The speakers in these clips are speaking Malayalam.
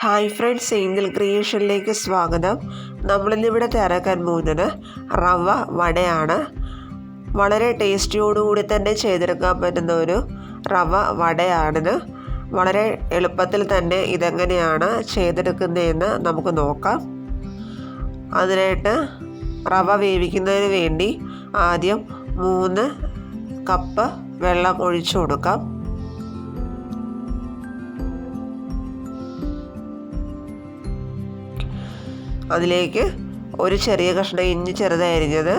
ഹായ് ഫ്രണ്ട്സ്, ഏഞ്ചൽ ക്രിയേഷനിലേക്ക് സ്വാഗതം. നമ്മളിന്നിവിടെ തയ്യാറാക്കാൻ പോകുന്നത് റവ വടയാണ്. വളരെ ടേസ്റ്റിയോടുകൂടി തന്നെ ചെയ്തെടുക്കാൻ പറ്റുന്ന ഒരു റവ വടയാണിത്. വളരെ എളുപ്പത്തിൽ തന്നെ ഇതെങ്ങനെയാണ് ചെയ്തെടുക്കുന്നതെന്ന് നമുക്ക് നോക്കാം. അതിനായിട്ട് റവ വേവിക്കുന്നതിന് വേണ്ടി ആദ്യം 3 കപ്പ് വെള്ളം ഒഴിച്ചു കൊടുക്കാം. അതിലേക്ക് ഒരു ചെറിയ കഷ്ണം ഇഞ്ചി ചെറുതായി അരിഞ്ഞത്,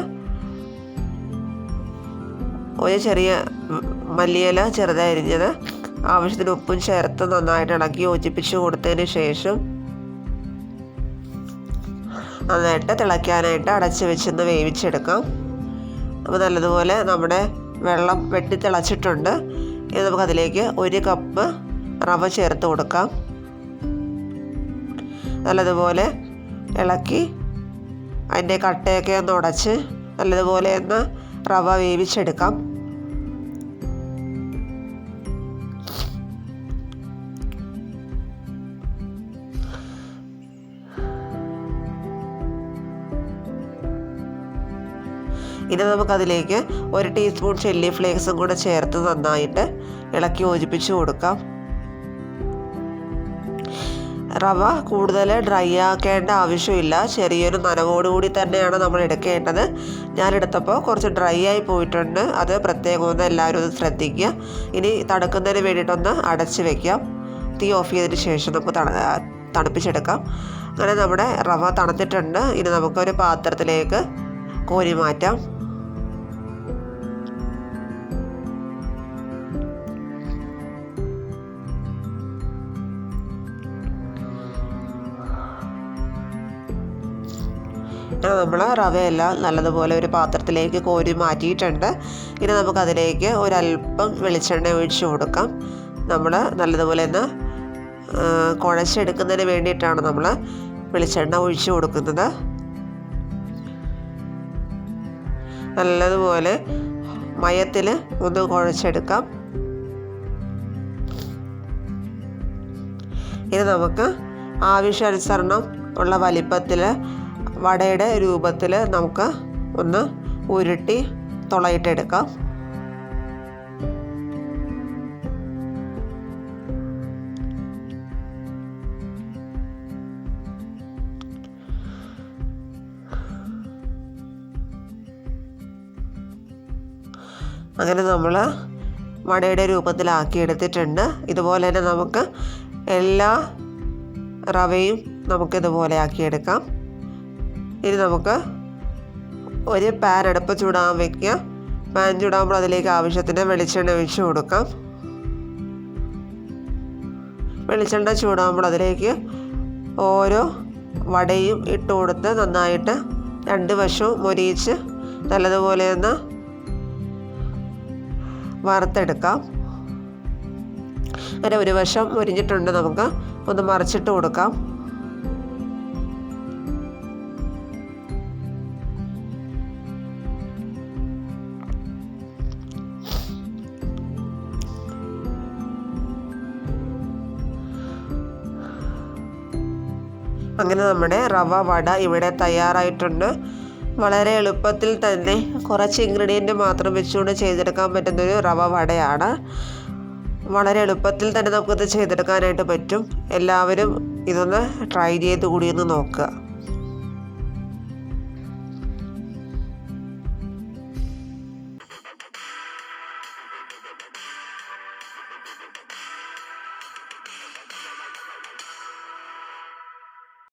ഒരു ചെറിയ മല്ലിയില ചെറുതായി അരിഞ്ഞത്, ആവശ്യത്തിന് ഉപ്പും ചേർത്ത് നന്നായിട്ട് ഇളക്കി യോജിപ്പിച്ച് കൊടുത്തതിന് ശേഷം നന്നായിട്ട് തിളയ്ക്കാനായിട്ട് അടച്ച് വെച്ചൊന്ന് വേവിച്ചെടുക്കാം. അപ്പോൾ നല്ലതുപോലെ നമ്മുടെ വെള്ളം വെട്ടി തിളച്ചിട്ടുണ്ട്. ഇനി നമുക്കതിലേക്ക് 1 കപ്പ് റവ ചേർത്ത് കൊടുക്കാം. നല്ലതുപോലെ ഇളക്കി അതിൻ്റെ കട്ടയൊക്കെ ഒന്ന് ഉടച്ച് നല്ലതുപോലെ ഒന്ന് റവ വേവിച്ചെടുക്കാം. ഇനി നമുക്കതിലേക്ക് 1 ടീസ്പൂൺ ചില്ലി ഫ്ലേക്സും കൂടെ ചേർത്ത് നന്നായിട്ട് ഇളക്കി യോജിപ്പിച്ച് കൊടുക്കാം. റവ കൂടുതൽ ഡ്രൈ ആക്കേണ്ട ആവശ്യമില്ല. ചെറിയൊരു നനവോടുകൂടി തന്നെയാണ് നമ്മൾ എടുക്കേണ്ടത്. ഞാനെടുത്തപ്പോൾ കുറച്ച് ഡ്രൈ ആയി പോയിട്ടുണ്ട്. അത് പ്രത്യേകം ഒന്ന് എല്ലാവരും ഒന്ന് ശ്രദ്ധിക്കുക. ഇനി തണുക്കുന്നതിന് വേണ്ടിയിട്ടൊന്ന് അടച്ച് വയ്ക്കാം. തീ ഓഫ് ചെയ്തതിന് ശേഷം നമുക്ക് തണുപ്പിച്ചെടുക്കാം. അങ്ങനെ നമ്മുടെ റവ തണുത്തിട്ടുണ്ട്. ഇനി നമുക്കൊരു പാത്രത്തിലേക്ക് കോരി മാറ്റാം. നമ്മൾ റവയെല്ലാം നല്ലതുപോലെ ഒരു പാത്രത്തിലേക്ക് കോരി മാറ്റിയിട്ടുണ്ട്. ഇനി നമുക്കതിലേക്ക് ഒരല്പം വെളിച്ചെണ്ണ ഒഴിച്ച് കൊടുക്കാം. നമ്മൾ നല്ലതുപോലെ ഒന്ന് കുഴച്ചെടുക്കുന്നതിന് വേണ്ടിയിട്ടാണ് നമ്മൾ വെളിച്ചെണ്ണ ഒഴിച്ച് കൊടുക്കുന്നത്. നല്ലതുപോലെ മയത്തിൽ ഒന്ന് കുഴച്ചെടുക്കാം. ഇനി നമുക്ക് ആവശ്യാനുസരണം ഉള്ള വലിപ്പത്തിൽ വടയുടെ രൂപത്തിൽ നമുക്ക് ഒന്ന് ഉരുട്ടി തുളയിട്ടെടുക്കാം. അങ്ങനെ നമ്മൾ വടയുടെ രൂപത്തിലാക്കി എടുത്തിട്ടുണ്ട്. ഇതുപോലെ തന്നെ നമുക്ക് എല്ലാ റവയും നമുക്കിതുപോലെ ആക്കിയെടുക്കാം. ഇനി നമുക്ക് ഒരു പാൻ അടുപ്പ് ചൂടാൻ വയ്ക്കുക. പാൻ ചൂടാകുമ്പോൾ അതിലേക്ക് ആവശ്യത്തിന് വെളിച്ചെണ്ണ ഒഴിച്ച് കൊടുക്കാം. വെളിച്ചെണ്ണ ചൂടാകുമ്പോൾ അതിലേക്ക് ഓരോ വടയും ഇട്ട് കൊടുത്ത് നന്നായിട്ട് 2 വശവും മൊരിയിച്ച് നല്ലതുപോലെ ഒന്ന് വറുത്തെടുക്കാം. അങ്ങനെ ഒരു വശം മൊരിഞ്ഞിട്ടുണ്ട്. നമുക്ക് ഒന്ന് മറിച്ചിട്ട് കൊടുക്കാം. അങ്ങനെ നമ്മുടെ റവ വട ഇവിടെ തയ്യാറായിട്ടുണ്ട്. വളരെ എളുപ്പത്തിൽ തന്നെ കുറച്ച് ഇൻഗ്രീഡിയൻറ്റ് മാത്രം വെച്ചുകൊണ്ട് ചെയ്തെടുക്കാൻ പറ്റുന്നൊരു റവ വടയാണ്. വളരെ എളുപ്പത്തിൽ തന്നെ നമുക്കിത് ചെയ്തെടുക്കാനായിട്ട് പറ്റും. എല്ലാവരും ഇതൊന്ന് ട്രൈ ചെയ്ത് കൂടി ഒന്ന് നോക്കുക.